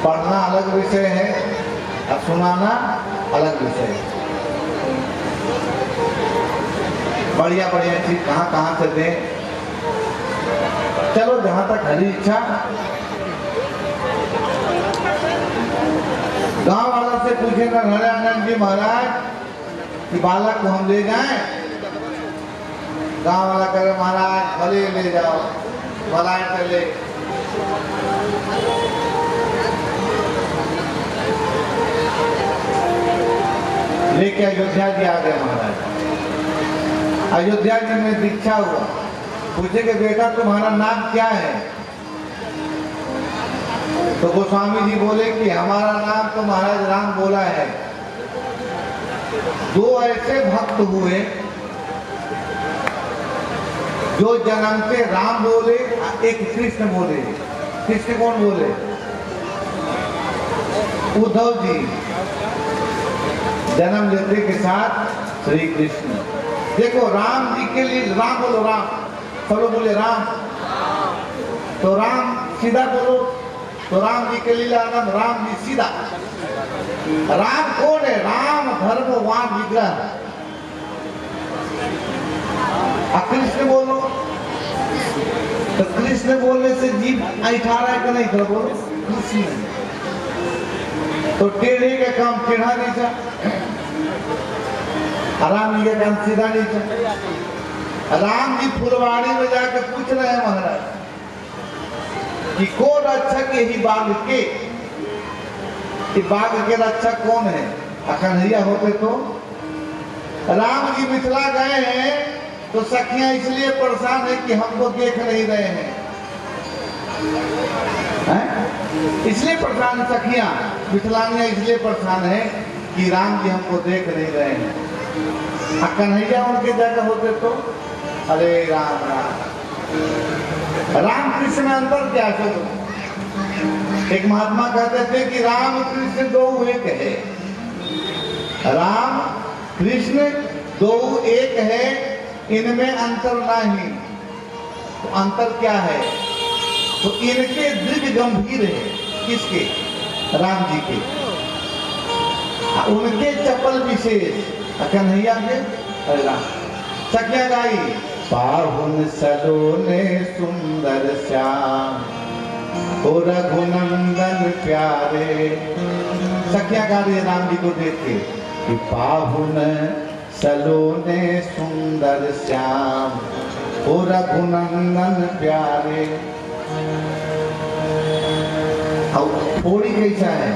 पढ़ना अलग विषय है और सुनाना अलग विषय है। बढ़िया बढ़िया चीज कहाँ कहाँ से दें, चलो जहां तक हरी इच्छा। गांव वाला से पूछे ना हरियाणा जी महाराज कि बालक को हम ले जाएं। गांव वाला करे महाराज भले ले जाओ, भलाए चले। लेके अयोध्या जी आ गए महाराज। अयोध्या जी में दीक्षा हुआ। पूछे कि बेटा तुम्हारा नाम क्या है? तो गोस्वामी जी बोले कि हमारा नाम तो महाराज राम बोला है। दो ऐसे भक्त हुए जो जन्म से राम बोले, एक कृष्ण बोले। कृष्ण कौन बोले? उद्धव जी जन्म लेते के साथ श्री कृष्ण। देखो राम जी के लिए राम बोलो, राम सब लोग बोले राम। तो राम सीधा बोलो, तो राम जी के लीला नाम राम जी सीधा। राम कौन है? राम धर्मवान विग्रह। कृष्ण बोलो तो कृष्ण बोलने से जीव ऐठा रहा है कि नहीं? कर बोलो कृष्ण। तो टेढ़े का काम टेढ़ा नहीं था, राम जी का काम सीधा नहीं था। राम जी फुलवाड़ी में जाकर पूछ रहे हैं महाराज कि कौन रक्षक यही बाघ के? कि बाघ के रक्षक कौन है? कन्हैया होते तो। राम जी मिथिला गए हैं तो सखियां इसलिए परेशान है कि हमको देख नहीं रहे हैं, इसलिए परेशान सखियां मिथिलानियां इसलिए परेशान है कि राम जी हमको देख नहीं रहे हैं। कन्हैया उनके जगह होते तो अरे राम राम। राम कृष्ण में अंतर क्या है? एक महात्मा कहते थे कि राम कृष्ण दो एक है। राम कृष्ण दो एक है, इनमें अंतर नहीं। तो अंतर क्या है? तो इनके दृढ़ गंभीर है। किसके? राम जी के। उनके चपल विशेष, कन्हैया के राम। सखिया गाई पाहुन सलोने सुंदर श्याम ओ रघुनंदन प्यारे। सखिया गा रही राम जी को देख के कि पाहुन सलोने सुंदर श्याम ओ रघुनंदन प्यारे। थोड़ी कैसा है?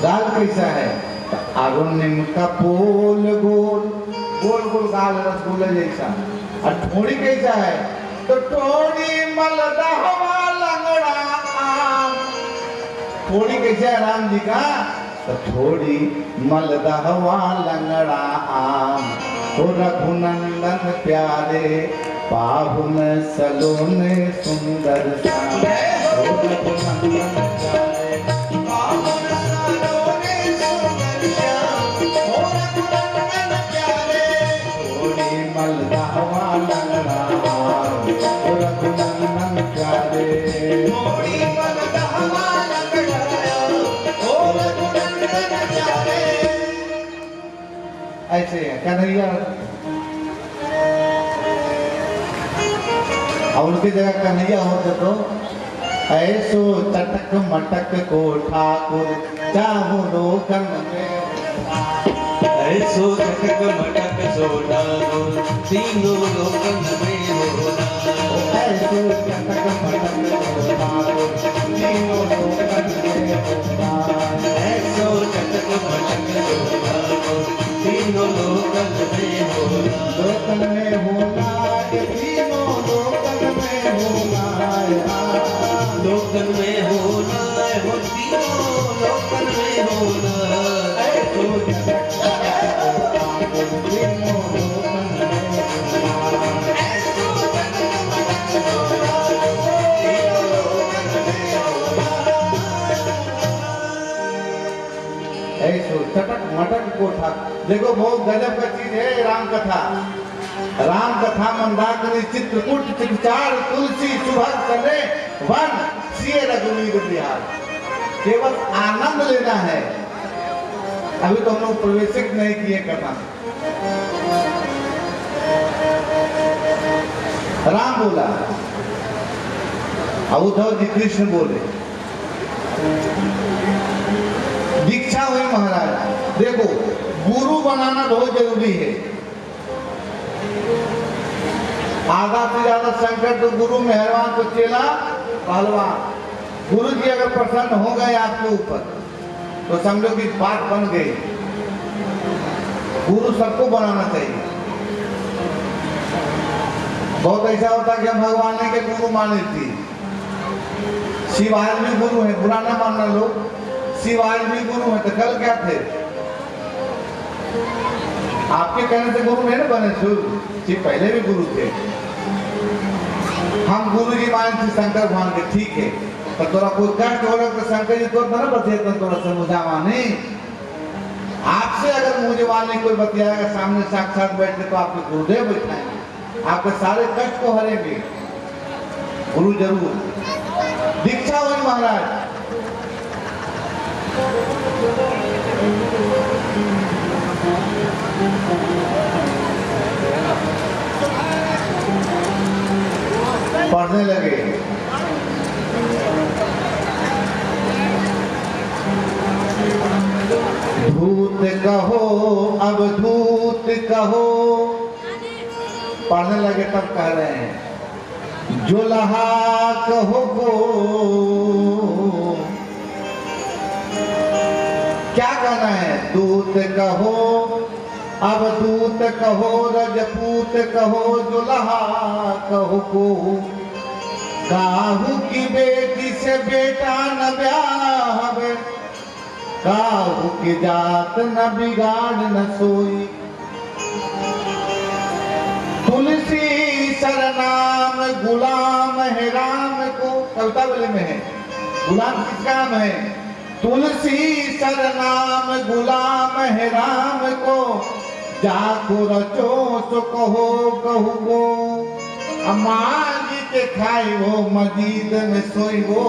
गाल कैसा है? अरुणिम का पोल गोल गोल गोल गाल रसगुल्ला जैसा। और थोड़ी कैसा है? तो थोड़ी मलदा हवा लंगड़ा आम। थोड़ी कैसा है राम जी का? तो थोड़ी मलदा हवा लंगड़ा आम ओ रघुनंदन प्यारे पाहुन सलोने सुंदर श्याम ओ रघुनंदन प्यारे पाहुन सलोने सुंदर श्याम ओ रघुनंदन प्यारे। थोड़ी मलदा हवा लंगड़ा आम ओ रघुनंदन प्यारे। थोड़ी मलदा हवा लंगड़ा ओ रघुनंदन प्यारे। ऐसे है कन्हैया। और उनकी जगह कन्हैया होते तो ऐसो चटक मटक को ठाकुर चाहो लोकन में। ऐसो चटक मटक सो ठाकुर तीनों लोकन में होना। ऐसो चटक मटक को ठाकुर तीनों लोकन में होना। ऐसो चटक मटक सो ठाकुर तीनों लोकन में होना। लोकन में होना तीनों लोकन में होना। लोकन में होना हो तीनों लोकन में होना। ऐसो चटक मटक को ठाकुर तीनों लोकन में होना। ऐसो चटक मटक सो ठाकुर तीनों लोकन में होना। ऐसो चटक मटक को ठाकुर। देखो बहुत गजब का चीज है राम कथा। राम कथा मंदाकिनी चित्रकूट चित्रचार तुलसी सुभग सने वन सिए रघुवीर बिहार। केवल आनंद लेना है। अभी तो हम लोग प्रवेशिक नहीं किए करना। राम बोला अब उद्धव जी कृष्ण बोले, दीक्षा हुई महाराज। देखो गुरु बनाना बहुत जरूरी है। आधा से ज्यादा संकट तो गुरु मेहरबान तो चेला पहलवान। गुरु जी अगर प्रसन्न हो गए आपके ऊपर तो समझो कि बात बन गई। गुरु सबको बनाना चाहिए। बहुत ऐसा होता कि हम भगवान के गुरु माने थी। शिवाय भी गुरु है, बुरा ना मानना लोग। शिवाय भी गुरु है तो कल क्या थे? आपके कहने से गुरु नहीं ना बने, शिव पहले भी गुरु थे। हम गुरु जी माने थे शंकर भगवान के, ठीक है। तो तोरा कोई कष्ट हो रहा तो शंकर जी तो ना बतिया तो तोरा से मुझा माने। आपसे अगर मुझे माने कोई बतियाएगा सामने साक्षात बैठ के तो आपके गुरुदेव बैठाएंगे, आपके सारे कष्ट को हरेंगे। गुरु जरूर। दीक्षा हुई महाराज। पढ़ने लगे। धूत कहो अब धूत कहो, पढ़ने लगे तब कह रहे हैं जुल्हा कहो को। क्या कहना है? दूत कहो अब दूत कहो, रजपूत कहो, जुल्हा कहो को। काहू की बेटी से बेटा न ब्याह, काहू की जात न बिगाड़ न सोई। तुलसी सरनाम गुलाम है राम को। कविता वाले में है गुलाम किसका नाम है? तुलसी सरनाम गुलाम है राम को। जाको रचो तो कहो कहू को। मांग के खाई वो मस्जिद में सोई वो।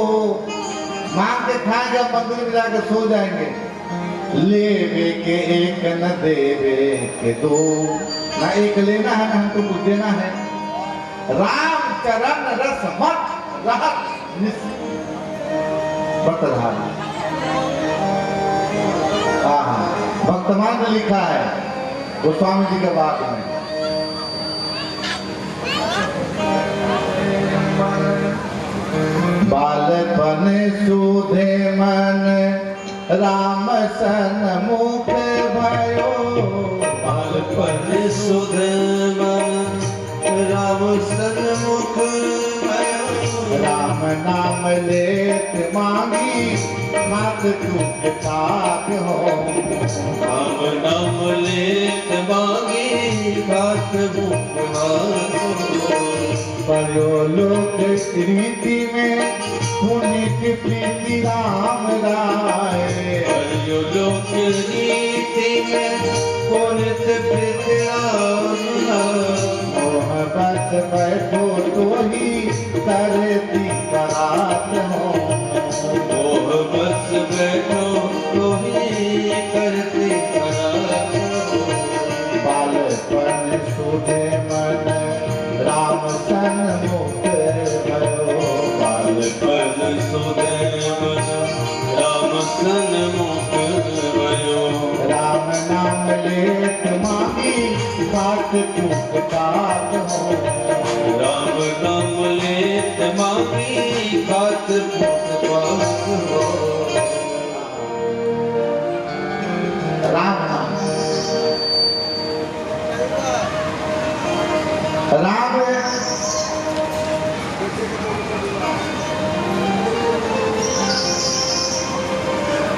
मांग के खाएंगे मंदिर में जाकर सो जाएंगे। लेवे के एक न देवे के दो, ना एक लेना है ना हमको कुछ देना है। राम चरण रस मत रहत बतधारा। वर्तमान में लिखा है गोस्वामी जी के बाद में। बालपन सुधे मन राम सन्मुख भयो। बालपन सुधे मन राम सन्मुख भयो। राम नाम लेत मांगी मात चुप ठाक हो। राम नाम लेत मांगी बात मुख हो। पयो लोक रीति में पुनित प्रीति राम राय। पयो लोक रीति में पुनित प्रीति राम राय। मोह बस बैठो तो ही करती करात हो। मोह बस बैठो तो ही करती करात हो। बालपन सुधे मन राम सन्मुख भयो। बालपन सुधे मन राम सन्मुख भयो। राम नाम लेत मांगी बात चुप ठाक हो। राम नाम लेत मांगी बात मुख पात हो। राम नाम राम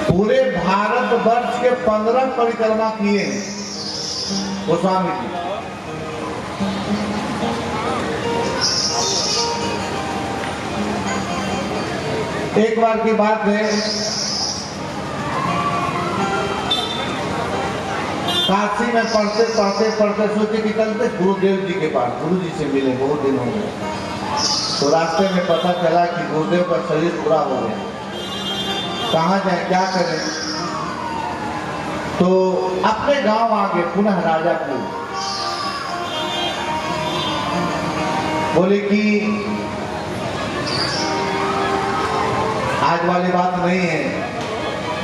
पूरे भारत वर्ष के 15 परिक्रमा किए गोस्वामी जी। एक बार की बात है, काशी में पढ़ते पढ़ते पढ़ते सोचे कि चलते गुरुदेव जी के पास, गुरु जी से मिले, बहुत दिन हो गए। तो रास्ते में पता चला कि गुरुदेव का शरीर पूरा हो गया। कहाँ जाए, क्या करें। तो अपने गांव आ गए पुनः राजापुर। बोले कि आज वाली बात नहीं है।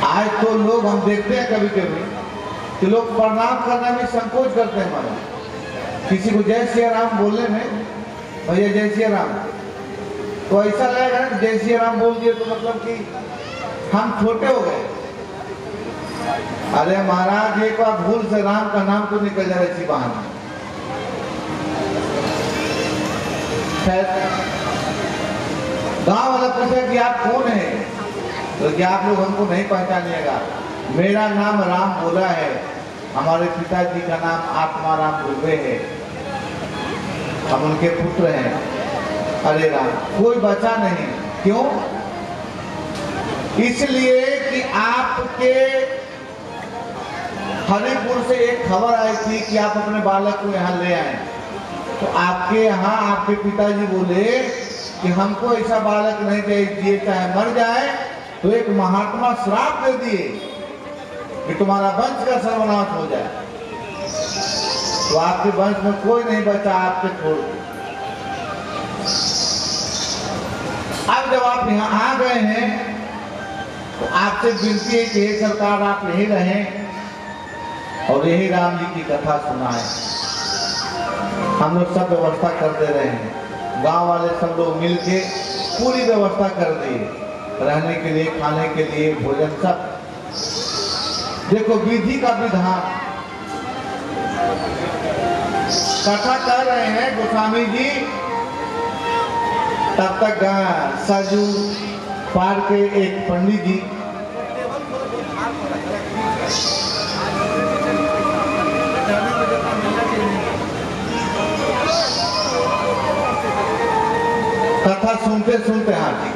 आज तो लोग, हम देखते हैं कभी कभी कि लोग प्रणाम करने में संकोच करते हैं। हमारा किसी को जय श्री राम बोलने में, भैया जय श्री राम, तो ऐसा लगेगा ना जय श्री राम बोल दिए तो मतलब कि हम छोटे हो गए। अरे महाराज, एक बार भूल से राम का नाम तो निकल जाए इसी बहाने। गांव वाला पूछा कि आप कौन है, तो क्या आप लोग हमको नहीं पहचानिएगा, मेरा नाम राम बोला है, हमारे पिताजी का नाम आत्माराम दुबे है, हम उनके पुत्र हैं। अरे राम, कोई बचा नहीं। क्यों? इसलिए कि आपके हरिपुर से एक खबर आई थी कि आप अपने बालक को यहाँ ले आए। तो आपके यहाँ आपके पिताजी बोले कि हमको ऐसा बालक नहीं चाहिए, चाहे मर जाए तो एक महात्मा श्राप दे दिए कि तुम्हारा वंश का सर्वनाश हो जाए। तो आपके वंश में कोई नहीं बचा आपके छोड़। अब जब आप यहाँ आ गए हैं तो आपसे विनती है कि हे सरकार, आप यही रहें और यही राम जी की कथा सुनाएं। हम लोग सब व्यवस्था कर दे रहे हैं। गांव वाले सब लोग मिलके पूरी व्यवस्था कर दिए, रहने के लिए, खाने के लिए, भोजन सब। देखो विधि का विधान। कथा कर रहे हैं गोस्वामी जी, तब तक सरजू पार के एक पंडित जी कथा सुनते सुनते, हाँ जी,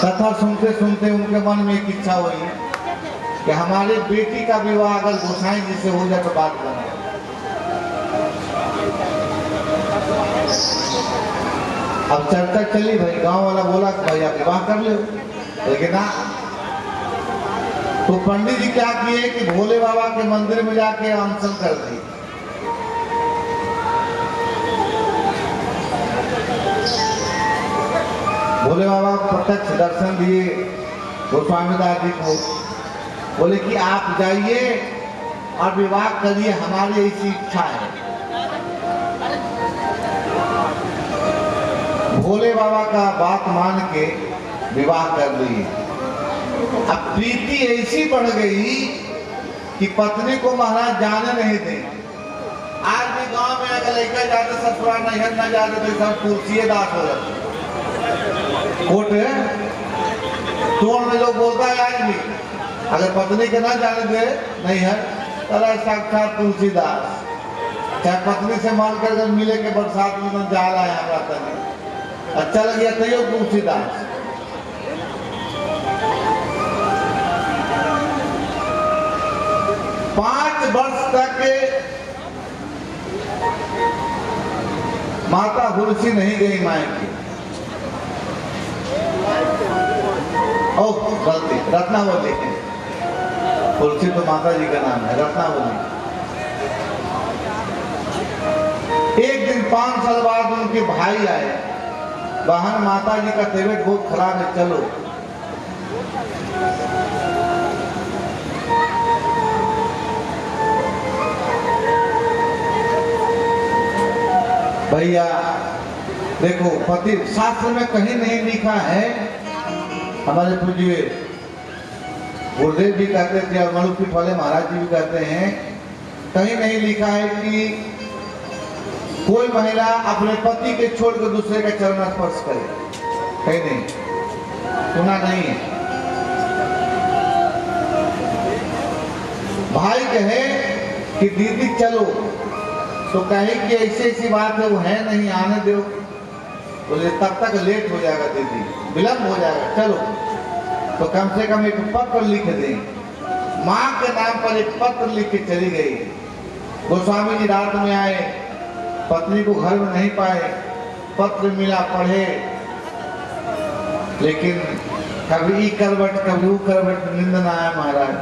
कथा सुनते सुनते उनके मन में एक इच्छा हुई कि हमारे बेटी का विवाह अगर गोसाई जी से हो जाए तो बात बने। अब चर्चा चली, भाई गांव वाला बोला कि भैया विवाह कर लो, लेकिन ना। तो पंडित जी क्या किए कि भोले बाबा के मंदिर में जाके अनशन कर दी। भोले बाबा प्रत्यक्ष दर्शन दिए गोस्वामी दास जी को। बोले कि आप जाइए और विवाह करिए, हमारी ऐसी इच्छा है। भोले बाबा का बात मान के विवाह कर लिए। अब प्रीति ऐसी बढ़ गई कि पत्नी को महाराज जाने नहीं दे। आज भी गांव में अगर लड़का जाते ससुराल नैहर न जाते तो सब तुलसीए दास हो जाते। कोट तोड़ में लोग बोलता है आज भी, अगर पत्नी के ना जाने दे नैहर तो साक्षात तुलसीदास। चाहे पत्नी से मान कर मिले के बरसात में जा रहा है हमारा तनी अच्छा लग गया तैयो तुलसीदास। पांच वर्ष तक माता हुलसी नहीं गई मायके। ओ गलती, रत्नावली है। तुलसी तो माता जी का नाम है, रत्नावली। एक दिन 5 साल बाद उनके भाई आए, बहन माता जी का तबीयत बहुत खराब है, चलो। भैया देखो, पति शास्त्र में कहीं नहीं लिखा है। हमारे पूज्य गुरुदेव जी कहते थे और मणुपीठ वाले महाराज जी भी कहते हैं, कहीं नहीं लिखा है कि कोई महिला अपने पति के छोड़ कर दूसरे का चरण स्पर्श करे। कहीं नहीं, सुना नहीं है। भाई कहे कि दीदी चलो, तो कहे कि ऐसी ऐसी बात है, वो है नहीं, आने दो। बोले तब तक लेट हो जाएगा दीदी, विलम्ब हो जाएगा, चलो। तो कम से कम एक पत्र लिख दें। माँ के नाम पर एक पत्र लिख के चली गई। गोस्वामी जी रात में आए, पत्नी को घर में नहीं पाए, पत्र मिला, पढ़े, लेकिन कभी ई करवट कभी वो करवट नींद ना आए महाराज।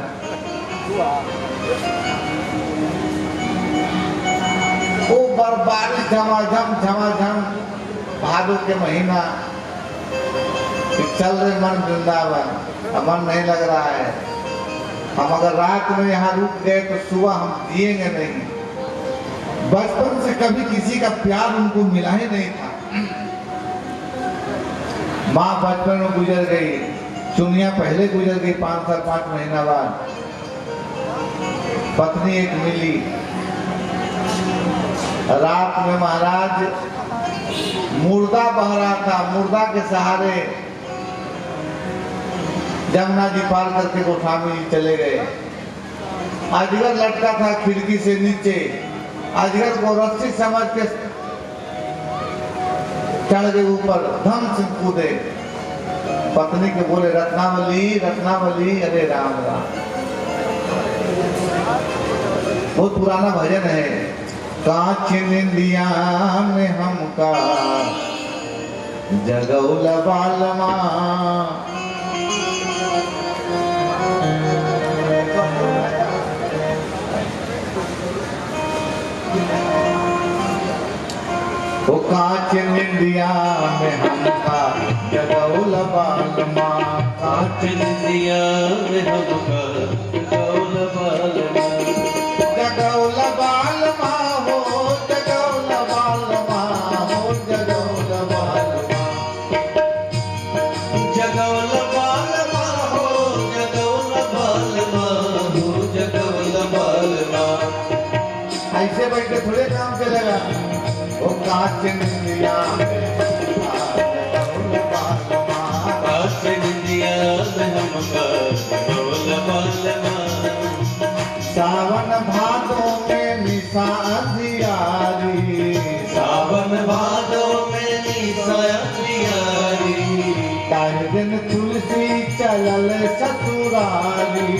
वो बर्बादी झमाझम भादों के महीना चल रहे मन वृंदावन, अब मन नहीं लग रहा है। हम अगर रात में यहाँ रुक गए तो सुबह हम जिएंगे नहीं। बचपन से कभी किसी का प्यार उनको मिला ही नहीं था। माँ बचपन में गुजर गई, चुनिया पहले गुजर गई 5 साल 5 महीना बाद। पत्नी एक मिली। रात में महाराज मुर्दा बह रहा था, मुर्दा के सहारे जमुना जी पार करके गोस्वामी जी चले गए। अजगर लटका था खिड़की से नीचे, अजगर को रस्सी समझ के चढ़ गए ऊपर, धम से कूदे। पत्नी के बोले रत्नावली रत्नावली, अरे राम राम। बहुत पुराना भजन है। कांच निंदिया में हमका जगौला बालमा, वो कांच निंदिया में हमका जगौला बालमा, कांच निंदिया में हमका जगौला बालमा, जगौला बालमा हो जगौला बालमा हो जगौला बालमा, जगौला बालमा हो जगौला बालमा हो जगौला बालमा। ऐसे बैठ के थोड़े काम चलेगा। वो कांच निंदिया में जगौला बालमा, कांच निंदिया में हमका जगौला बालमा, सावन भादों में निशांधियारी, सावन भादों में निशांधियारी, ताहि दिन तुलसी चलल ससुरारी,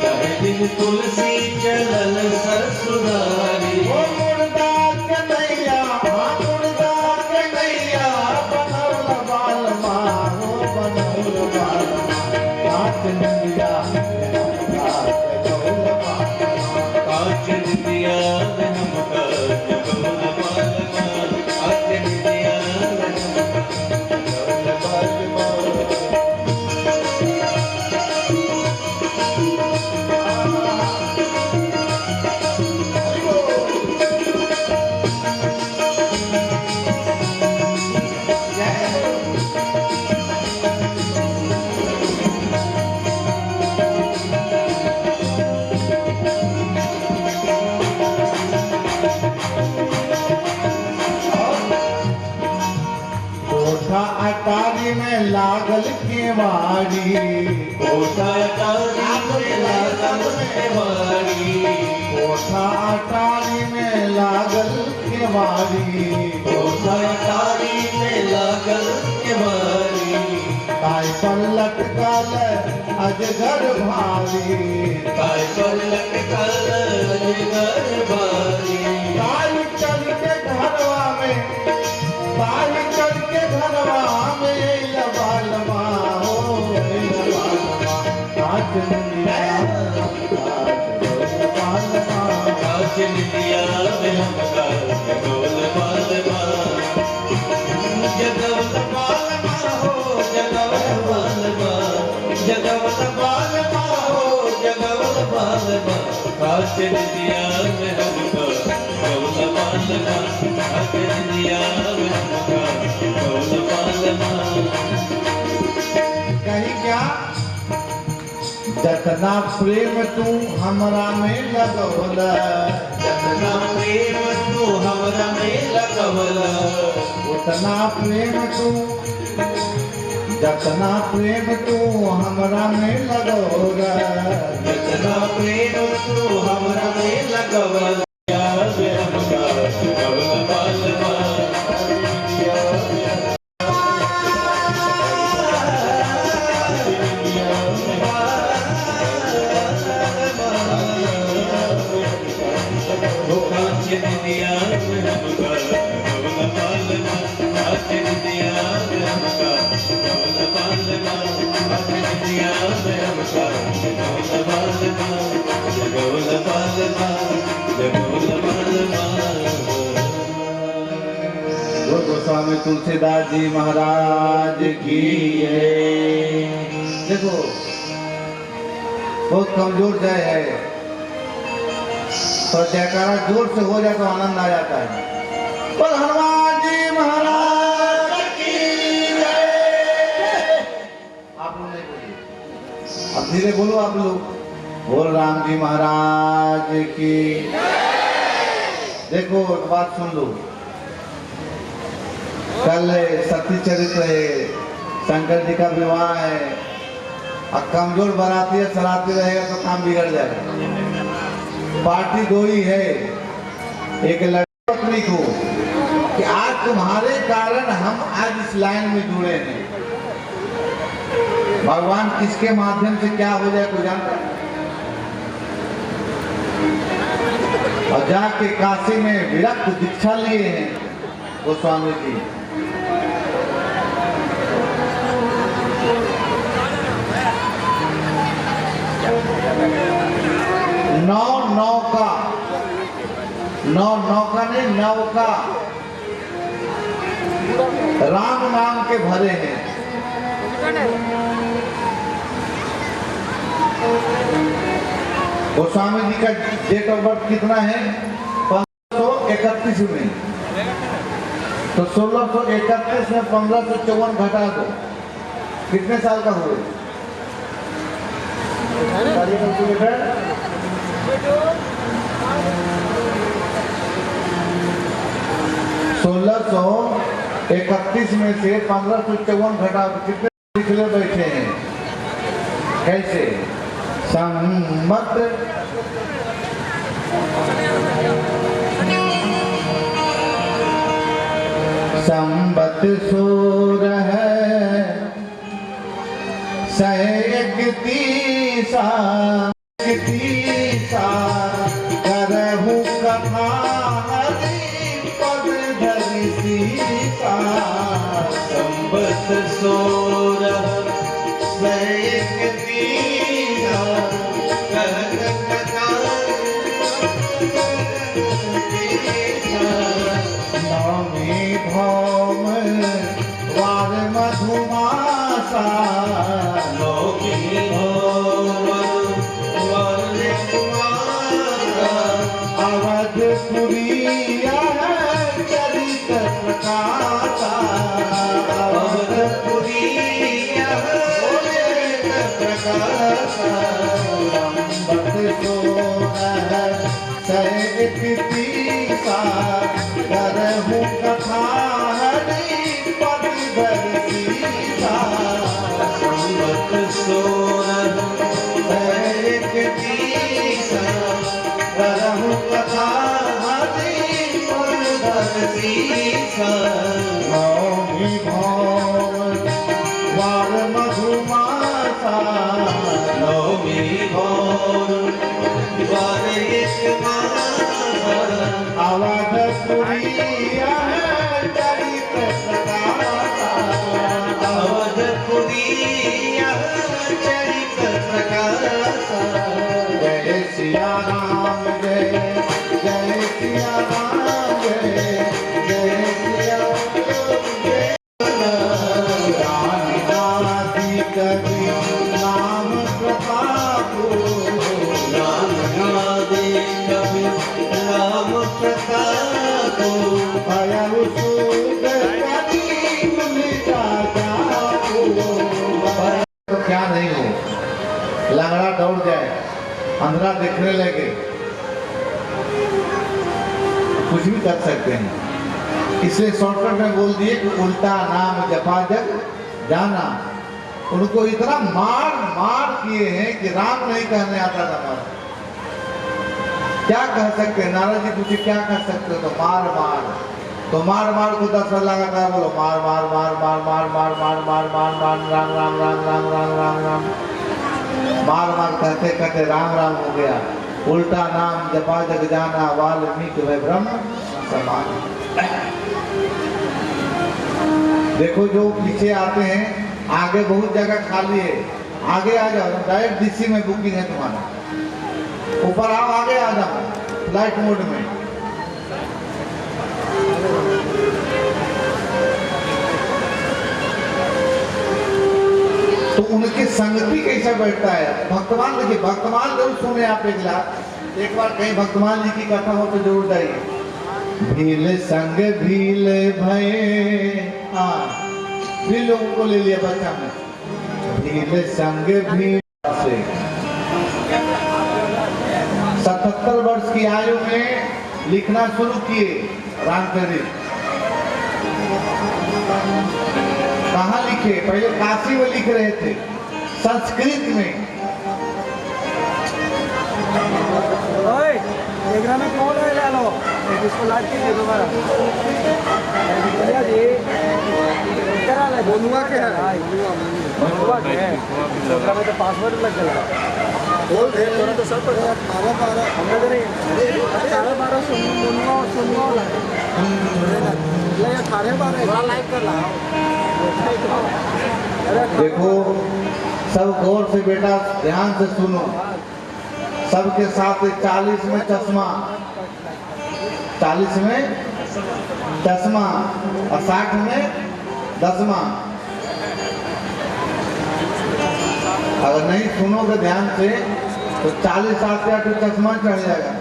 ताहि दिन तुलसी चलल ससुरारी। ओ मुर्दा के नैया मुर्दा के नैया बनौल बालमा हो बनौल बालमा, कांच निंदिया कांच निंदिया में हमका जगौला बालमा, कांच निंदिया में हमका जगौला अटारी में लागल केवाड़ी, कोठा अटारी में लागल केवाड़ी, कोठा अटारी में लागल केवाड़ी, कोठा अटारी में लागल केवाड़ी, ताई पर लटकल अजगर भारी, ताई पर लटकल अजगर भारी, ताई चल के घरवा में, ताई चल के घरवा में लबालमा हो लबालमा, कांच निंदिया कांच निंदिया में हमका जगौला बालमा, जगौला बालमा हो जगौला बालमा, जगौला बालमा हो जगौला बालमा, कांच निंदिया में हमका जगौला बालमा, कांच निंदिया में हमका जगौला बालमा। कहीं क्या जतना प्रेम तू हमरा में लगवला, जतना प्रेम तू हमरा में लगवला, उतना प्रेम तू जतना प्रेम तू हमरा में लगवला, जतना प्रेम तू हमरा में लगवला, हमका जगौला बालमा। कांच निंदिया में हमका जगौला बालमा, कांच निंदिया में हमका जगौला बालमा। अपनी दुनिया में हमका जगोल बालमा जगोल बालमा जगोल बालमा। गोस्वामी तुलसीदास जी महाराज की जय। देखो बहुत कमजोर जय है, तो जयकारा जोर से हो जाए तो आनंद आ जाता है। बोल हनुमान जी महाराज की जय। आप लोग नहीं बोलिए, अब धीरे बोलो आप लोग। बोल राम जी महाराज की। देखो एक बात सुन लो, कल सती चरित्र है, शंकर जी का विवाह है। अब कमजोर बराती है चलाते रहेगा तो काम बिगड़ जाएगा। पार्टी दो ही है, एक लड़की पत्नी को कि आज तुम्हारे कारण हम आज इस लाइन में जुड़े हैं। भगवान किसके माध्यम से क्या हो जाए कोई जानता है। और जाके काशी में विरक्त दीक्षा लिए हैं गोस्वामी जी। नौका नहीं नौका राम नाम के भरे हैं। गोस्वामी जी का डेट ऑफ बर्थ कितना है? 1531 में। तो 1631 में 1554 घटा दो, कितने साल का हुए? 1631 में से 1554 घटा दो, कितने निकले बैठे हैं? कैसे? संमत संबत सोरह सहयतीसा करहु कथा हरि पद धरि सीसा। संबत सोरह सहयतीसा करहु कथा नवमी भौम वार मधुमासा। नवमी भौम वार मधुमासा। अवधपुरी चरित प्रकाशा। अवधपुरी चरित प्रकाशा। संबत सोरह सहयतीसा करहु कथा हरि पद धरि सीसा। संबत सोरह सहयतीसा करहु कथा हरि पद धरि सीसा। नवमी भौम वार मधुमासा। नवमी भौम वार मधुमासा। अवधपुरी चरित प्रकाशा। अवधपुरी चरित प्रकाशा। जय सिया राम जय जय सिया राम जय जय सिया राम दादी कवि नाम प्रतापो। राम गादे कवि राम प्रतापो। भयउ सूद कवि मिटा जापो। तो क्या नहीं हो, लंगड़ा दौड़ जाए, अंधरा देखने लगे, कुछ भी कर सकते हैं। इसलिए शॉर्टकट में बोल दिए कि उल्टा नाम जपा जग जाना। उनको इतना मार मार किए हैं कि राम नहीं कहने आता था। मार क्या कह सकते हैं? नारद जी पूछे क्या कह सकते हो? तो मार मार। तो मार मार को 10 बार लगाता है, बोलो मार मार मार मार मार मार मार मार मार मार राम राम राम राम राम राम राम। मार मार कहते कहते राम राम हो गया। उल्टा नाम जपा जग जाना, वाल्मीकि में ब्रह्म समान। देखो जो पीछे आते हैं आगे बहुत जगह खाली है, आगे आ जाओ, डायरेक्ट डीसी में बुकिंग है तुम्हारा। ऊपर आओ, आगे आ जाओ फ्लाइट मोड में। तो उनकी संगति कैसे बैठता है भक्तमान। देखिए भक्तमान जरूर सुने आप एक बार कहीं भक्तमान जी की कथा हो तो जरूर जाइए। भील संग भील भये, हाँ भील लोगों को ले लिया बच्चा में। भील संग भील से 77 वर्ष की आयु में लिखना शुरू किए रामचरित। कहाँ लिखे? पहले काशी में लिख रहे थे संस्कृत में। में कौन है ले लो इसको लाइट कीजिए दोबारा। बोलूँगा क्या है? बोलूँगा क्या है? उसका में तो पासवर्ड लग गया। बोल दे थोड़ा तो सब पड़ेगा। 12 हमने तो नहीं 12 सुनूंगा वाला है। ले 12 बड़ा लाइक कर ला। देखो सब गौर से बेटा ध्यान से सुनो। सबके साथ 40 में चश्मा, 40 में चश्मा और 60 में दसमा। अगर नहीं सुनोगे ध्यान से तो 40 साल से तो चश्मा चढ़ जाएगा।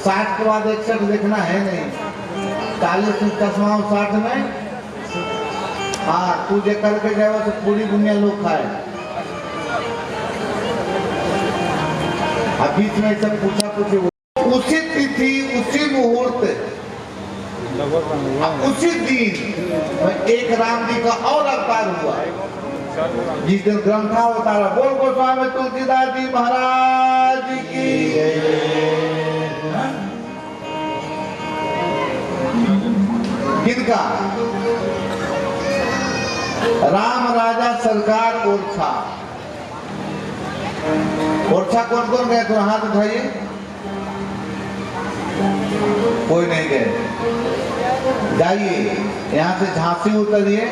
60 के बाद 61 देखना है नहीं। 40 में चश्मा और 60 में हाँ तू जो करके जाए तो पूरी दुनिया लोग खाए। बीच में सब पूछा पूछे उसी तिथि उसी मुहूर्त उसी दिन एक राम जी का और अवतार हुआ। जिस दिन ग्रंथा उतारा। बोल गोस्वामी तुलसीदास जी महाराज की। किनका? राम राजा सरकार ओरछा। ओरछा कौन कौन गए तो हाथ उठाइए। कोई नहीं गए। जाइए यहाँ से झांसी उतरिए,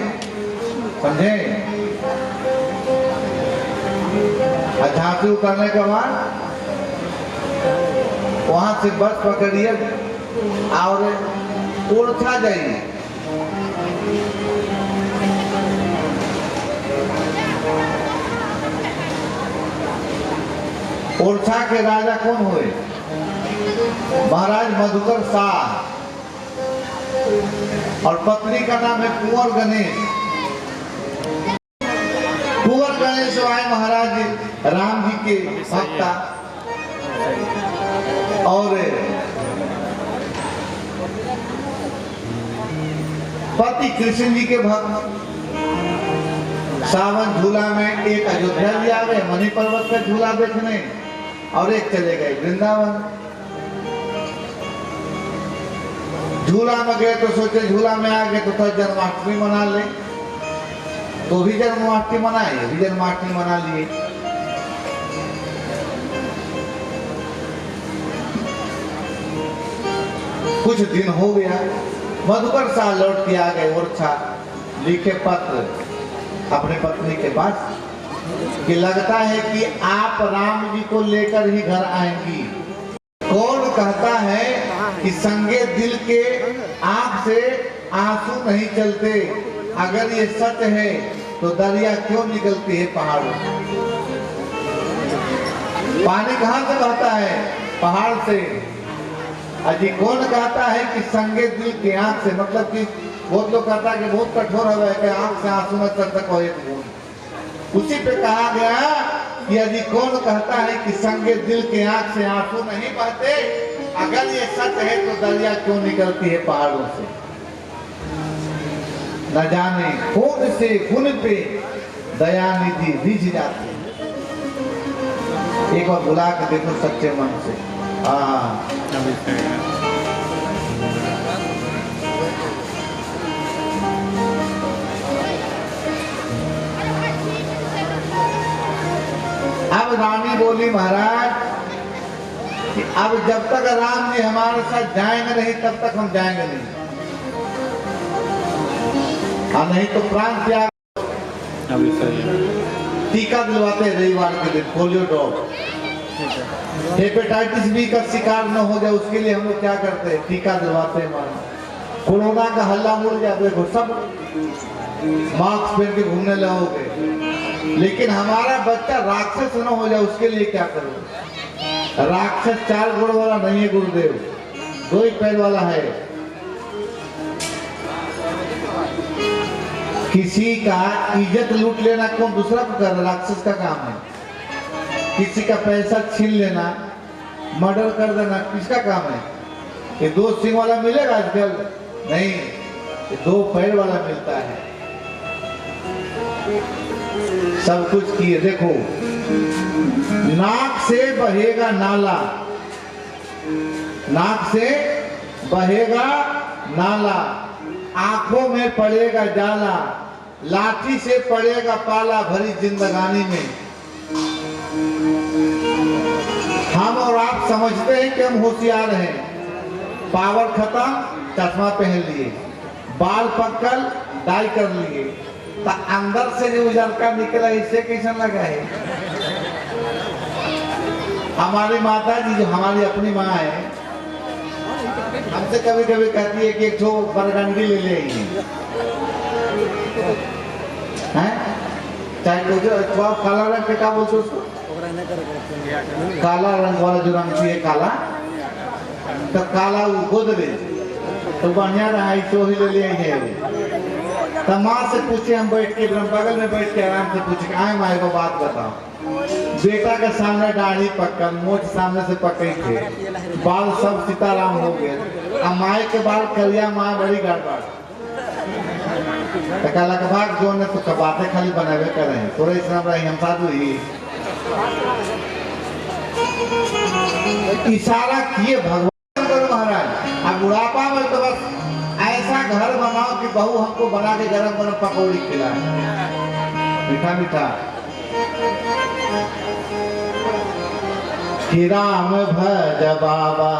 समझे? और झांसी उतरने के बाद वहां से बस पकड़िए और ओरछा जाइए। ओरछा के राजा कौन हुए? महाराज मधुकर शाह। और पत्नी का नाम है कुंवर गणेश। कुंवर गणेश आए महाराज राम जी के भक्ता और पति कृष्ण जी के भक्त। सावन झूला में एक अयोध्या भी आ गए मणि पर्वत का झूला देखने और एक चले गए वृंदावन। झूला में गए तो सोचे झूला में आ गए तो जन्माष्टमी मना ले। तो भी जन्माष्टमी मनाए, भी जन्माष्टमी मना लिए। कुछ दिन हो गया, मधुकर शाह लौट के आ गए ओरछा। लिखे पत्र अपने पत्नी के पास कि लगता है कि आप राम जी को लेकर ही घर आएंगी। कौन कहता है कि संगे दिल के आंख से आंसू नहीं चलते? अगर ये सच है तो दरिया क्यों निकलती है पहाड़ों से? पानी कहाँ से बहता है? पहाड़ से। अजी कौन कहता है कि संगे दिल के आंख से, मतलब कि बहुत लोग कहता है कि बहुत कठोर है कि आंख से आंसू न चल सको एक बूंद। उसी पे कहा गया कि यदि कौन कहता है कि संगे दिल के आंख से आंसू नहीं बहते, अगर ये सच है तो दरिया क्यों निकलती है पहाड़ों से? न जाने कौन से गुण पे दया निधि रिझ जाती है। एक बार बुला के देखो सच्चे मन से। हाँ अब रानी बोली महाराज कि अब जब तक राम जी हमारे साथ जाएंगे नहीं तब तक हम जाएंगे नहीं, और नहीं तो प्राण त्याग। अभी सही है। टीका दिलवाते हैं रविवार के दिन, पोलियो ड्रॉप। हेपेटाइटिस बी का शिकार न हो जाए उसके लिए हम लोग क्या करते हैं, टीका दिलवाते हैं। हमारा कोरोना का हल्ला मुड़ गया, देखो सब मास्क पहन के घूमने लगोगे, लेकिन हमारा बच्चा राक्षस न हो जाए उसके लिए क्या करो। राक्षस 4 गुण वाला नहीं है गुरुदेव, 2 ही पैर वाला है। किसी का इज्जत लूट लेना कौन दूसरा को कर रहा, राक्षस का काम है। किसी का पैसा छीन लेना, मर्डर कर देना किसका काम है। ये 2 सिंह वाला मिलेगा आजकल, नहीं, ये 2 पैर वाला मिलता है। सब कुछ किए, देखो नाक से बहेगा नाला, नाक से बहेगा नाला, आंखों में पड़ेगा जाला, लाठी से पड़ेगा पाला भरी जिंदगानी में। हम और आप समझते हैं कि हम होशियार हैं, पावर खत्म, चश्मा पहन लिए, बाल पकल डाई कर लिए, तो अंदर से जो उजरका निकला इससे कैसा लगा है। हमारी माता जी जो हमारी अपनी माँ है, हमसे कभी कभी कहती है कि एक ठो बरगंडी ले ले हैं, चाहे तो जो काला रंग के क्या बोलते उसको, काला रंग वाला जो रंग है काला, तो काला वो गोदरेज तो बढ़िया रहा तो ही ले ले है। तो माँ से पूछे, हम बैठ के बगल में बैठ के आराम से पूछे, आए माँ को बात बताओ, बेटा के सामने दाढ़ी पक्कन, मोछ सामने से पकई थे, बाल सब सीताराम हो गए, माए के बाल करिया, माँ बड़ी गड़बड़। तो कहला के भाग जो ने तो बातें खाली बनावे करे हैं, थोड़ा इस नाम रही हम साधु ही इशारा किए भगवान करो महाराज। अब बुढ़ापा में तो बस ऐसा घर बनाओ कि बहू हमको बना के गरम गरम पकौड़ी खिलाए, मीठा मीठा। कि राम भज बाबा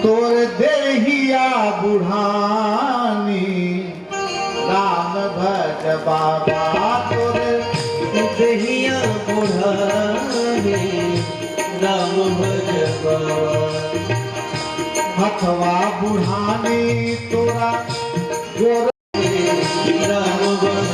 तोर देहिया बुढ़ानी, राम भज बाबा तोर देहिया बुढ़ानी, राम भज बाबा। हथवा बुढ़ानी तोरा गोर राम भज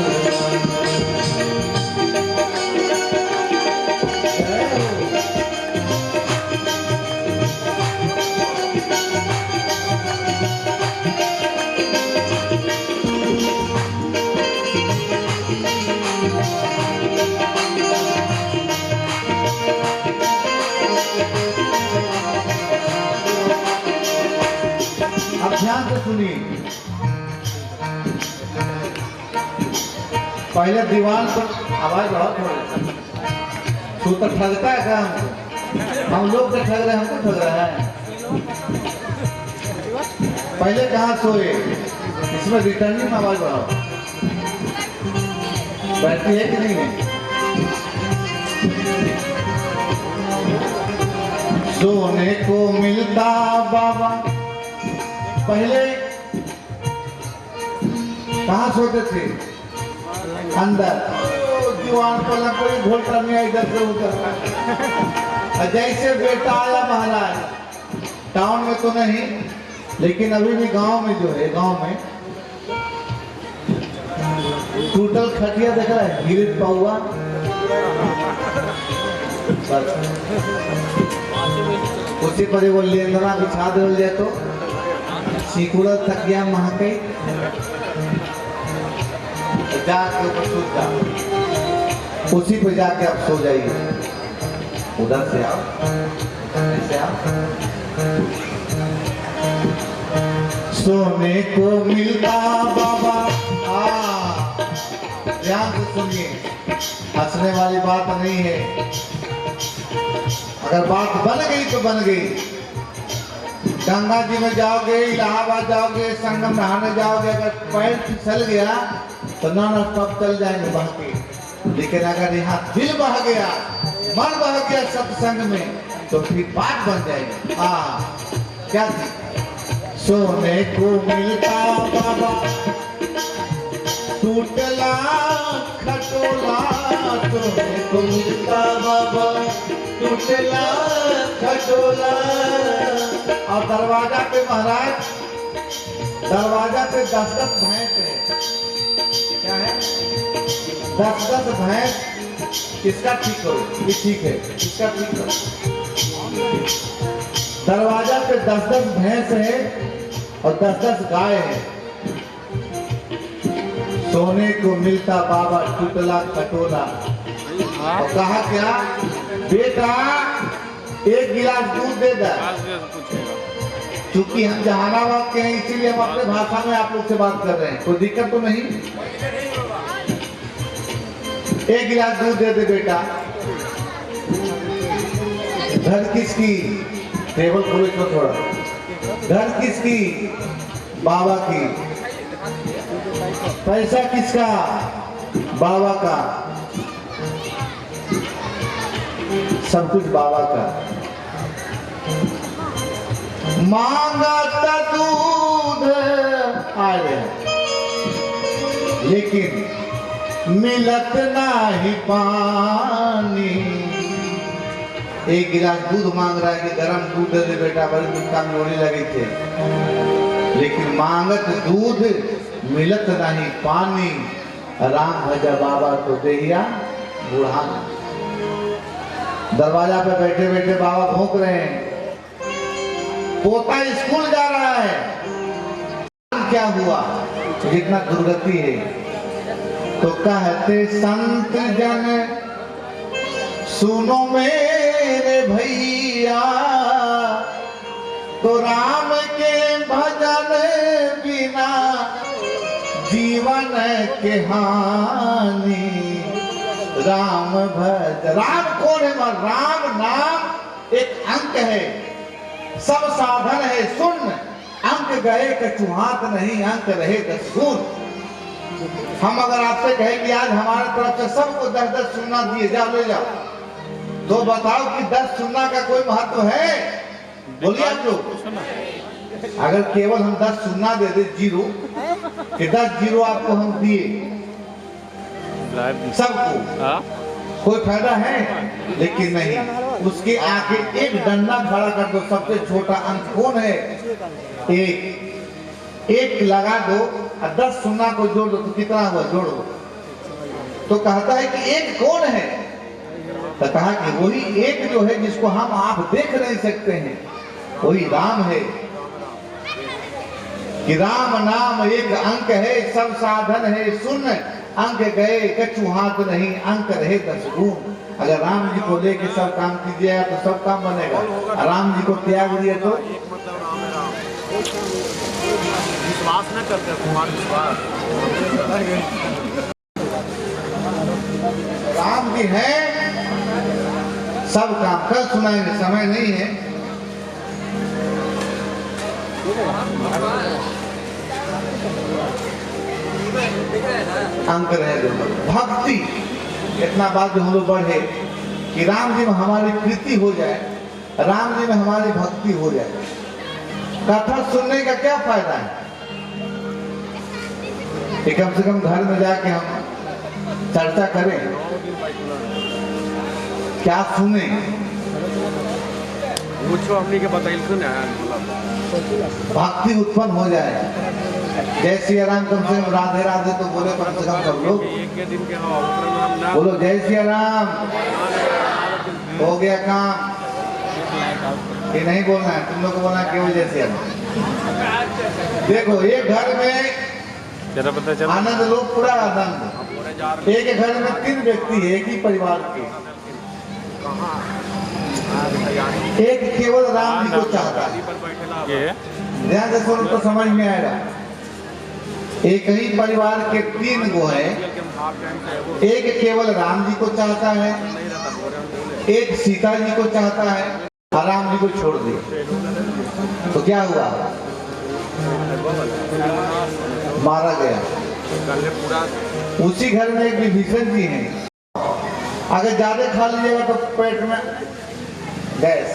ध्यान से सुनिए। पहले दीवान पर आवाज बहुत हो रही, तू तो ठगता है क्या हमको? हम लोग तो ठग रहे हैं, हमको ठग रहा है। पहले कहाँ सोए, इसमें रिटर्निंग में आवाज बढ़ाओ, बैठती है कि नहीं है? सोने को मिलता बाबा, पहले कहाँ सोते थे? अंदर दीवान पलंग पर घोल करने इधर से उधर। जैसे बेटा आया महाराज, टाउन में तो नहीं, लेकिन अभी भी गांव में जो है, गांव में टूटल खटिया देख रहा है, गिरित पौआ, उसी पर वो लेंदरा बिछा दे जाए तो सीकुड़ा तकिया महके, जाके ऊपर सो जाओ, उसी पे जाके आप सो जाइए। उधर से आओ, ऐसे आओ। सोने को मिलता बाबा, ध्यान से सुनिए, हंसने वाली बात नहीं है। अगर बात बन गई तो बन गई। गंगा जी में जाओगे, इलाहाबाद जाओगे, संगम नहाने जाओगे, अगर पैर फिसल गया तो नॉन स्टॉप चल जाएंगे बह के। लेकिन अगर यहाँ दिल बह गया, मन बह गया सत्संग में, तो फिर बात बन जाएगी। क्या थी? सोने को मिलता बाबा टूटला खटोला, सोने को मिलता बाबा टूटला खटोला। और दरवाजा पे महाराज, दरवाजा पे 10-10 भैंस है। क्या है? 10-10 भैंस। इसका ठीक करो, ये ठीक है, इसका ठीक करो। दरवाजा पे 10-10 भैंस है और 10-10 गाय है। सोने को मिलता बाबा टूटला खटोला। और कहा क्या? बेटा 1 गिलास दूध दे दे। क्योंकि हम जहानाबाद के हैं इसीलिए हम अपने भाषा में आप लोग से बात कर रहे हैं, कोई दिक्कत तो नहीं। 1 गिलास दूध दे दे बेटा। घर किसकी? टेबल खोलो इसको थोड़ा। घर किसकी? बाबा की। पैसा किसका? बाबा का। सब कुछ बाबा का। मांगा था दूध आया, लेकिन मिलत नाही पानी। 1 गिलास दूध मांग रहा है कि गरम दूध दे दे बेटा, बड़ी मीठा लोड़ी लगी थे, लेकिन मांगत दूध मिलत नहीं पानी। राम भजा बाबा तो देहिया बूढ़ा। दरवाजा पे बैठे बैठे बाबा भौंक रहे हैं। पोता स्कूल जा रहा है। क्या हुआ? जितना दुर्गति है। तो कहते संत जन सुनो मेरे भैया, तो राम के भजन बिना जीवन के हानि। राम भज। राम कौन है? राम नाम एक अंक है, सब साधन है। सुन, अंक गए कछुहात नहीं, अंक रहे 10 गुण। हम अगर आपसे कहें कि आज हमारे तरफ से सबको 10-10 सुन्ना दिए, जाओ ले जाओ, तो बताओ कि 10 सुन्ना का कोई महत्व है? बोलिए आप लोग। अगर केवल हम 10 सुन्ना दे दे, 0 कि 10 0 आपको हम दिए सबको, कोई फायदा है? लेकिन नहीं, उसके आगे एक डंडा खड़ा कर दो। सबसे छोटा अंक कौन है? 1 लगा दो और 10 सुन्ना को जोड़ दो तो कितना हुआ? जोड़ो। तो कहता है कि 1 कौन है? तो कहा कि वही 1 जो है जिसको हम आप देख नहीं सकते हैं, वही राम है। कि राम नाम एक अंक है, सब साधन है। सुन, अंक गए कछु हाथ नहीं, अंक रहे 10 गुण। अगर राम जी को लेके सब काम कीजिएगा तो सब काम बनेगा। राम जी को त्याग दिए तो विश्वास न करते तुम्हारा विश्वास। राम जी है सब काम। कल सुनाएंगे, समय नहीं है। अंक रहे दो। भक्ति, इतना बात जो हम लोग बढ़े कि राम जी में हमारी प्रीति हो जाए, राम जी में हमारी भक्ति हो जाए। कथा सुनने का क्या फायदा है? कि कम से कम घर में जाके हम चर्चा करें, क्या सुने। पूछो हमने के बताइल सुन भक्ति उत्पन्न हो जाए। जय सिया राम, कम से कम राधे राधे तो बोले कम से कम सब लोग। बोलो जय सिया राम। हो गया काम। ये नहीं बोलना है, तुम लोग को बोलना है केवल जय सिया राम। देखो एक घर में आनंद, लोग पूरा आनंद। एक घर में 3 व्यक्ति है, एक ही परिवार के। एक केवल राम जी को चाहता है। ध्यान से सुनो तो समझ में आएगा। एक ही परिवार के 3 गो है। एक केवल राम जी को चाहता है, एक सीता जी को चाहता है और राम जी को छोड़ दिया। तो क्या हुआ? मारा गया। उसी घर में एक विभीषण जी हैं। अगर ज्यादा खा लीजिएगा तो पेट में गैस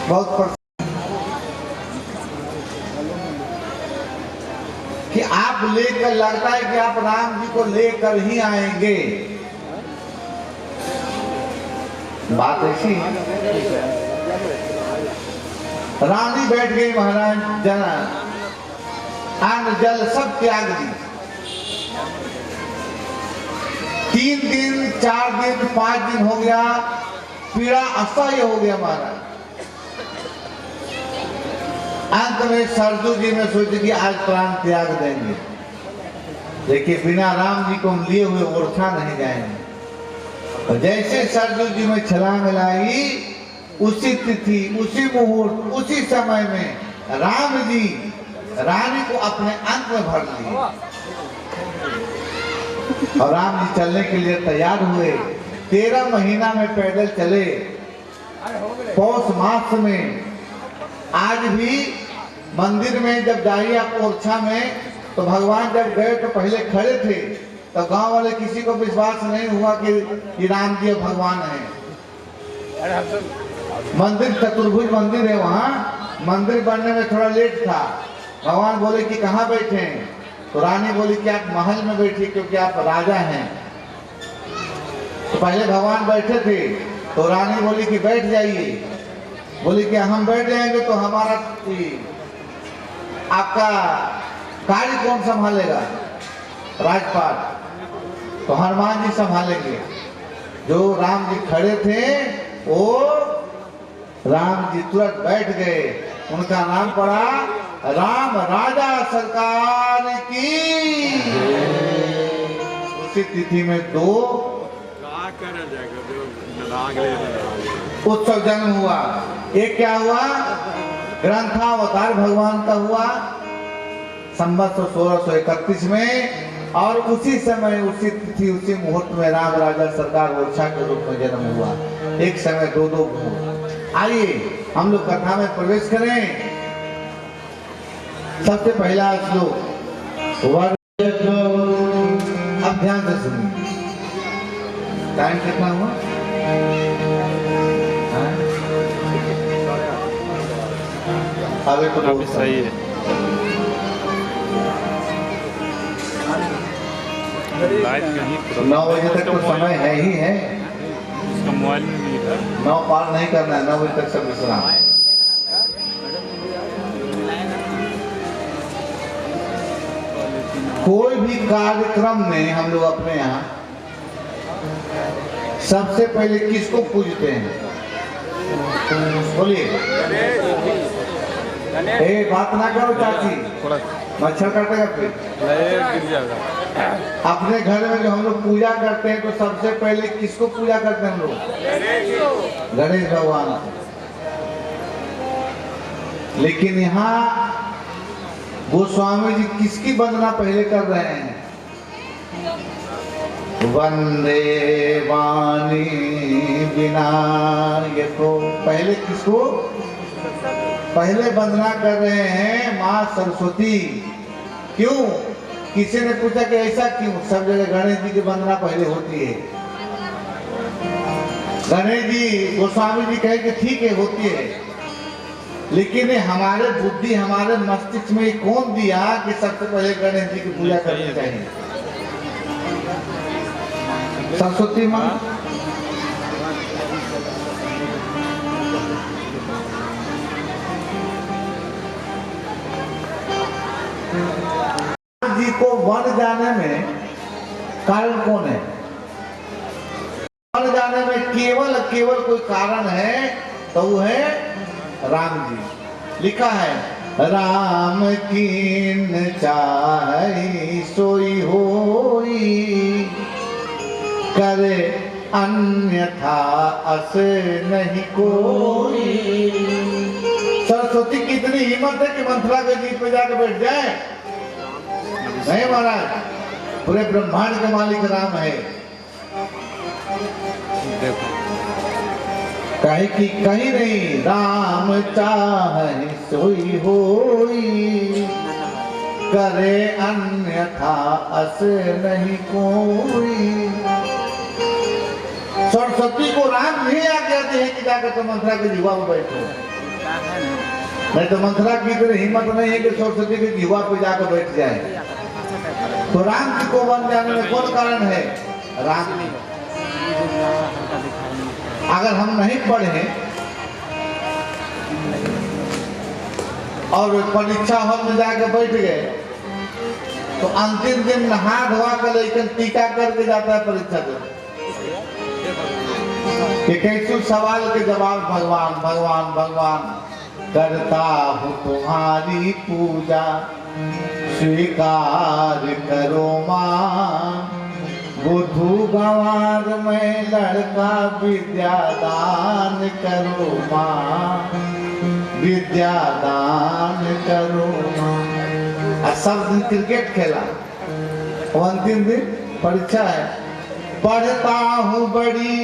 बहुत कि आप लेकर, लगता है कि आप राम जी को लेकर ही आएंगे। बात ऐसी है। रानी बैठ गई महाराज, जना अन्न जल सब त्याग दी। 3 दिन 4 दिन 5 दिन हो गया, पीड़ा असह्य हो गया महाराज। अंत में सरजू जी ने सोचा कि आज प्राण त्याग देंगे। देखिए बिना राम जी को हम लिए हुए ओरछा नहीं जाएंगे। और जैसे सरजू जी में छलांग लाई, उसी तिथि, उसी मुहूर्त, उसी समय में राम जी रानी को अपने अंक में भर लिए और राम जी चलने के लिए तैयार हुए। 13 महीना में पैदल चले। पौष मास में आज भी मंदिर में जब जाइए आप ओरछा में, तो भगवान जब गए तो पहले खड़े थे, तो गांव वाले किसी को विश्वास नहीं हुआ कि राम जी भगवान है। मंदिर चतुर्भुज मंदिर है, वहाँ मंदिर बनने में थोड़ा लेट था। भगवान बोले कि कहाँ बैठे हैं, तो रानी बोली कि आप महल में बैठिए क्योंकि आप राजा हैं। तो पहले भगवान बैठे थे, तो रानी बोली कि बैठ जाइए। बोली कि हम बैठ जाएंगे तो हमारा आपका कार्य कौन संभालेगा, राजपाट। तो हनुमान जी संभालेंगे। जो राम जी खड़े थे वो राम जी तुरंत बैठ गए। उनका नाम पड़ा राम राजा सरकार की। उसी तिथि में 2 उत्सव जन्म हुआ। एक क्या हुआ, ग्रंथावतार भगवान का हुआ संवत 1631 में, और उसी समय, उसी तिथि, उसी मुहूर्त में राम राजा सरकार ओरछा के रूप में जन्म हुआ। एक समय 2 मुहूर्त। आइए हम लोग कथा में प्रवेश करें। सबसे पहला श्लोक अब ध्यान से सुनिए। टाइम कितना हुआ? अभी तो बहुत सही है। लाइट कहीं 9 बजे तक तो समय है ही है। उसका मोबाइल में भी था। 9 पार नहीं करना है, 9 बजे तक सब विश्राम। कोई भी कार्यक्रम में हम लोग अपने यहाँ सबसे पहले किसको पूजते हैं? बोलिए। बात ना करो चाची, मच्छर काटेगा फिर। अपने घर में जो हम लोग पूजा करते हैं तो सबसे पहले किसको पूजा करते हैं हम लोग? गणेश भगवान। लेकिन यहाँ गोस्वामी जी किसकी वंदना पहले कर रहे हैं? वंदे वाणी विनायको। पहले किसको? पहले वंदना कर रहे हैं माँ सरस्वती। क्यों? किसी ने पूछा कि ऐसा क्यों? सब जगह गणेश जी की वंदना पहले होती है। गणेश जी, गोस्वामी जी कहे कि ठीक है होती है, लेकिन हमारे बुद्धि, हमारे मस्तिष्क में कौन दिया कि सबसे पहले गणेश जी की पूजा करनी चाहिए? सरस्वती माँ। जी को वन जाने में कारण कौन है? वन जाने में केवल कोई कारण है तो वो है राम जी। लिखा है राम कीन चाहि सोई होई, करे अन्यथा अस नहीं कोई। सरस्वती की इतनी हिम्मत है कि मंथरा के जीत पे जाकर बैठ जाए? नहीं महाराज, पूरे ब्रह्मांड के मालिक राम है। कहे कि कहीं नहीं, राम चाहे सोई होई, करे अन्यथा अस नहीं कोई। सरस्वती को राम नहीं आज्ञा दे कि जाकर तो मंथरा के जीवा में बैठो। नहीं तो मंथरा की इतनी हिम्मत नहीं है कि सरस्वती के जीवा पे जाकर बैठ जाए। तो राम जी को वन जाने में कौन कारण है? राम जी। अगर हम नहीं पढ़े और परीक्षा हॉल में जाकर बैठ गए तो अंतिम दिन नहा धोवा कर लेकिन टीका करके जाता है परीक्षा दे। कि कैसे सवाल के जवाब भगवान भगवान भगवान करता हूँ तुम्हारी पूजा स्वीकार करो माँ। बुद्धू गंवार में लड़का विद्यादान करो माँ, विद्यादान करो माँ। सब दिन क्रिकेट खेला और अंतिम दिन परीक्षा है। पढ़ता हूँ बड़ी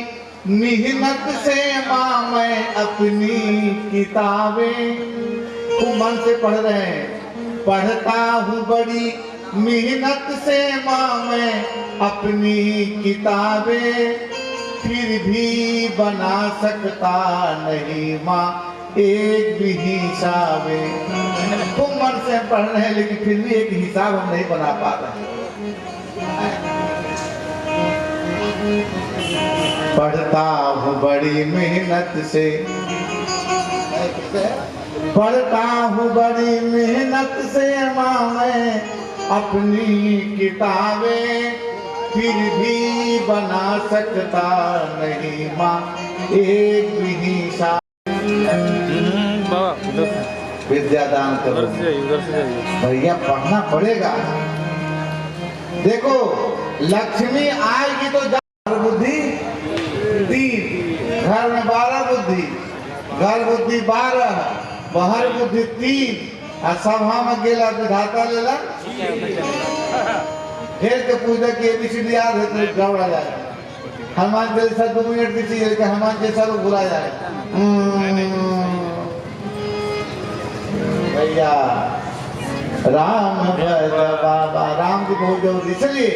मेहनत से माँ मैं अपनी किताबें, खूब मन से पढ़ रहे हैं। पढ़ता हूँ बड़ी मेहनत से माँ मैं अपनी किताबें, फिर भी बना सकता नहीं माँ एक भी हिसाबे। खूब मन से पढ़ रहे हैं लेकिन फिर भी एक हिसाब हम नहीं बना पा रहे। पढ़ता हूँ बड़ी मेहनत से, पढ़ता हूँ बड़ी मेहनत से माँ मैं अपनी किताबें, फिर भी बना सकता नहीं माँ एक भी हिसाब। विद्यादान करो भैया, पढ़ना पड़ेगा। देखो लक्ष्मी आएगी तो बुद्धि 3, घर में 12 बुद्धि, घर बुद्धि 12, बाहर बुद्धि 3 और सभा में गेला विधाता लेला फिर के पूजा की एबीसीडी याद है तो गड़बड़ा जाए। हनुमान चालीसा 2 मिनट की चीज है, हनुमान चालीसा लोग भुला जाए। भैया राम भज बाबा, राम जी बहुत जरूरी। इसलिए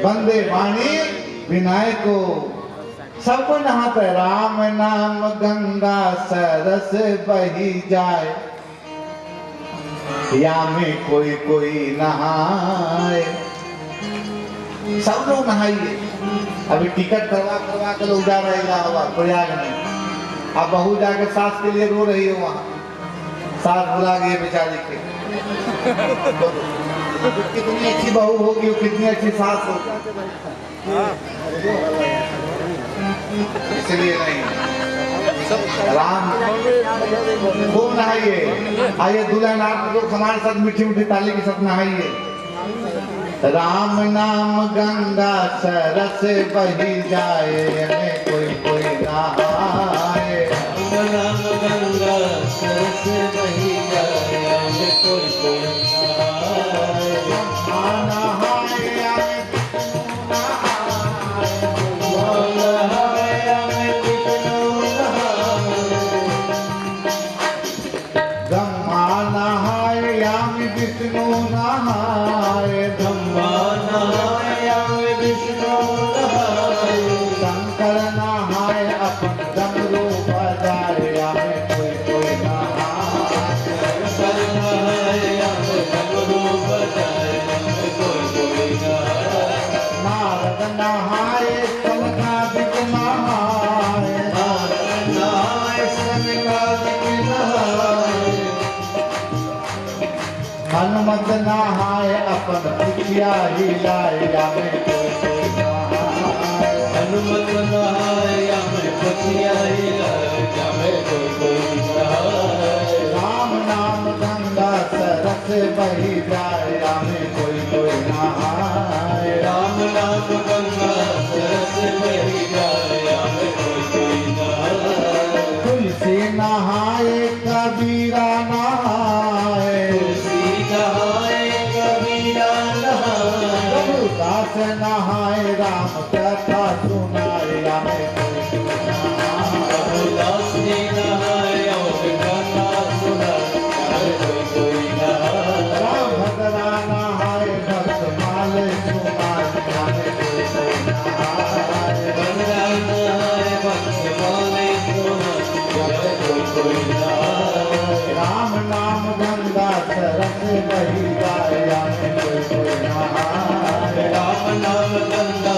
बंदे वाणी विनायक को सबको नहाता है। राम नाम गंगा सरस बही जाए, या में कोई कोई नहाए। सब लोग नहाइए। अभी टिकट करवा कर लोग जा रहे इलाहाबाद प्रयाग में। अब बहू जाकर सास के लिए रो रही है वहाँ, सास बुला गई बेचारी के। कितनी अच्छी बहू होगी, कितनी अच्छी सास होगी। इसलिए नहीं, राम खूब नहाइए। आइए दुल्हन आप लोग हमारे साथ मीठी मीठी ताली के साथ नहाइए। राम नाम गंगा सरस बही जाए, हमें कोई कोई नहाए। राम नाम गंगा सरस बही जाए, हमें कोई कोई नहाए। विष्णु नहाए, ब्रह्मा नहाए, विष्णु नहाए, शंकर नहाए, अपन डमरू बजाए, हमें कोई कोई नहाए। शंकर नहाए, हमें डमरू बजाए, हमें कोई कोई नहाए। नारद नहाए, सनकादिक नहाए, नारद नहाए, सनकादिक नहाए। हनुमत नहाए, अपन पिछिया हिलाए, हमें कोई कोई नहाए। हनुमत नहाए, हमें पिछिया हिलाए, हमें कोई कोई नहाए। राम नाम गंगा सरस बही जाए, हमें कोई कोई नहाए। राम नाम गंगा सरस बही जाए, हमें कोई कोई नहाए। तुलसी नहाए, कबीरा नहाए, नहाए कबीरा नहाए। रघुदास नहाए, राम कथा सुनाए, हमें कोई कोई नहाए। रघुदास जी नहाए और कथा सुनाए, हमें कोई कोई नहाए। राम भद्रा नहाए, भक्त माल सुनाए, हमें कोई कोई नहाए। भद्रा नहाए, भक्त माल सुनाए, हमें कोई कोई नहाए। राम नाम गंगा सरस बही जाए, हमें कोई कोई नहाए। राम नाम गंगा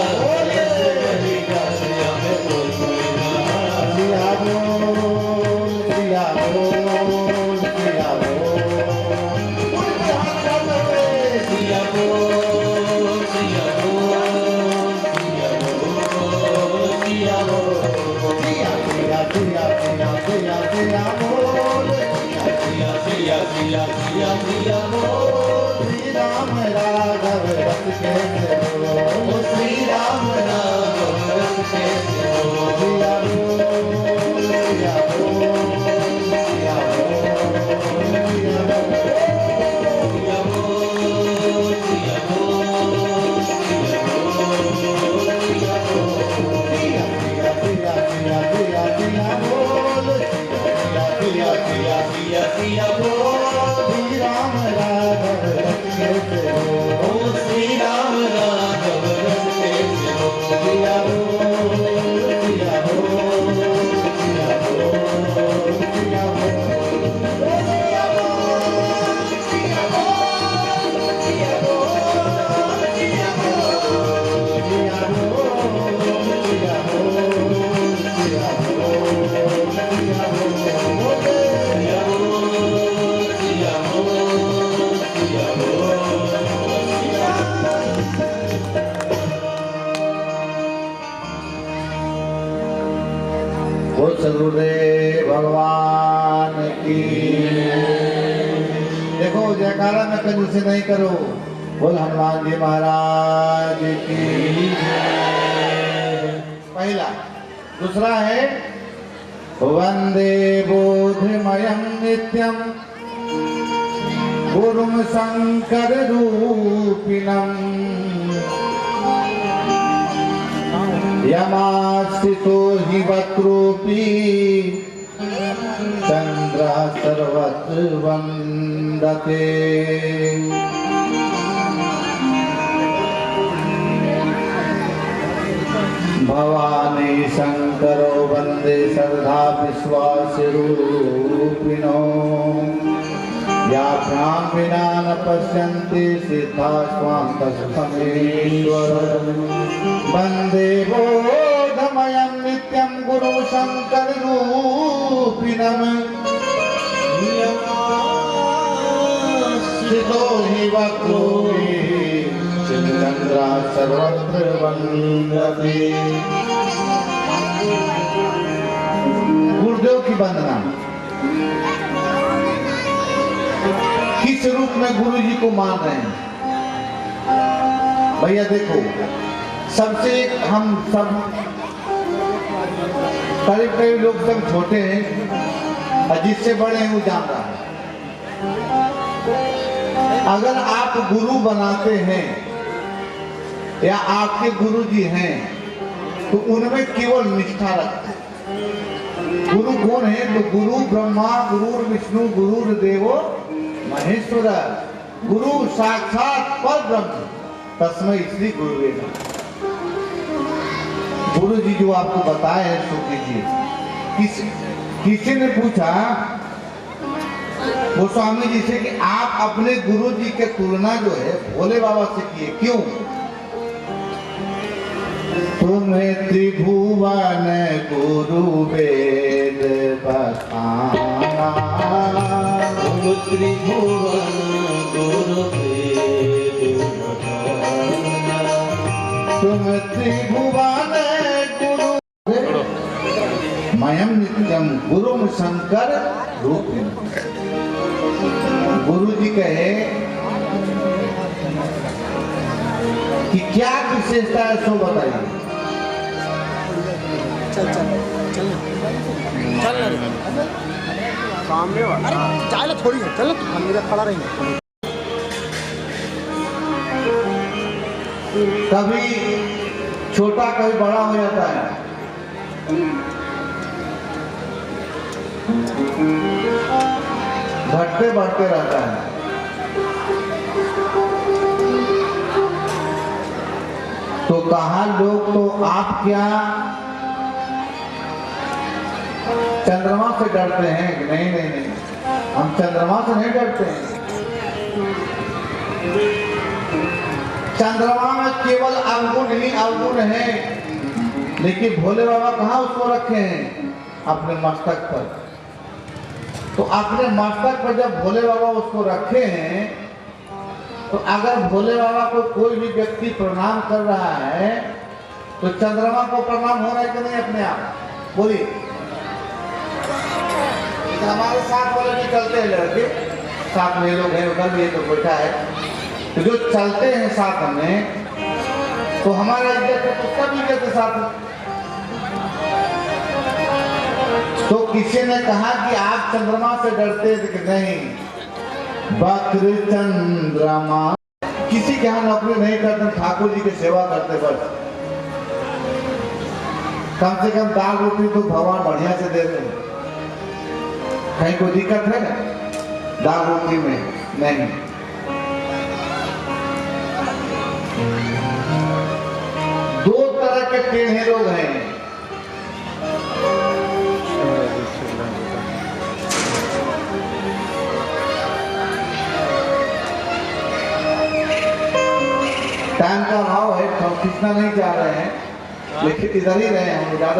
रस भरी प्यास हमें तो कोई ना। सिया बोल सिया बोल सिया बोल। सिया बोल सिया बोल सिया बोल सिया बोल सिया सिया सिया सिया सिया सिया बोल। सिया सिया सिया सिया सिया बोल। श्री राम राघव रस कैसे हो। श्री राम राघव रस कैसे हो। सिया बोल सिया बोल सिया बोल सिया बोल। सिया बोल सिया बोल सिया बोल सिया बोल। सिया सिया सिया सिया सिया बोल। सिया सिया सिया सिया बोल। श्री राम राघव रस कैसे हो। श्री राम राघव रस कैसे हो। सिया बोल सिया बोल सिया बोल सिया सिया बोल सिया बोल सिया बोल। बोल सदगुरुदेव भगवान की। देखो जयकारा में कंजूसी नहीं करो। बोल हनुमान जी महाराज की। पहला। दूसरा है वंदे बोधमयं नित्यं गुरुं शंकर रूपिणं यमाश्रितो हि वक्रूपी चंद्र सर्वत्र वंदते। भवानी शंकरो वंदे श्रद्धा विश्वास रूपिणो याभ्यां विना न पश्यन्ति सिद्धा स्वान्तस्थमेश्वर। वंदे बोधमयं नित्यं गुरु शंकर रूपिणं स्थितो हि वक्रोऽपि चंद्र सर्वत्र वंदते। गुरुदेव की वंदना। किस रूप में गुरु जी को मान रहे हैं भैया? देखो सबसे हम सब करीब करीब लोग सब छोटे हैं और जिससे बड़े हैं वो जान रहा है। अगर आप गुरु बनाते हैं या आपके गुरु जी हैं तो उनमें केवल निष्ठा रखते हैं। गुरु कौन है? तो गुरु ब्रह्मा गुरु विष्णु गुरु देवो महेश्वर। गुरु साक्षात पर ब्रह्म तस्मै श्री गुरुवे नमः। गुरु जी जो आपको बताए हैं सो कीजिए। किसी ने पूछा वो स्वामी जी से कि आप अपने गुरु जी के तुलना जो है भोले बाबा से किए क्यों? तुम्हें त्रिभुवन गुरु वेद बखाना। तुम त्रिभुवन गुरु वेद बखाना। तुम त्रिभुवन गुरु मयम नित्यम गुरु शंकर रूपिणं। गुरु जी कहे कि क्या विशेषता है सो बताइए। चल चल चल चल ना सामने वाला। अरे चाय ला थोड़ी है, चल ना मेरा खड़ा रहेंगे। कभी छोटा कभी बड़ा हो जाता है। घटते बढ़ते रहता है। तो कहा लोग तो आप क्या चंद्रमा से डरते हैं? नहीं नहीं नहीं, हम चंद्रमा से नहीं डरते हैं। चंद्रमा में केवल अवगुण ही अवगुण है, लेकिन भोले बाबा कहाँ उसको रखे हैं? अपने मस्तक पर। तो अपने मस्तक पर जब भोले बाबा उसको रखे हैं, तो अगर भोले बाबा को कोई भी व्यक्ति प्रणाम कर रहा है तो चंद्रमा को प्रणाम हो रहा है कि नहीं अपने आप? बोलिए। तो हमारे साथ वाले भी चलते हैं लड़के, साथ में लोग हैं, उधर भी तो बैठा है, तो जो चलते हैं साथ में तो हमारा इज्जत है, तो सब इज्जत है साथ में। तो किसी ने कहा कि आप चंद्रमा से डरते थे कि नहीं, वक्र चंद्रमा। किसी के यहाँ नौकरी नहीं करते, ठाकुर जी की सेवा करते, बस कम से कम दाल रोटी तो भगवान बढ़िया से देते हैं। कहीं कोई दिक्कत है दाल रोटी में? नहीं। दो तरह के टेढ़े लोग हैं। टाइम का अभाव है, हम खींचना नहीं चाह रहे हैं, लेकिन इधर ही रहे हैं हम ज्यादा।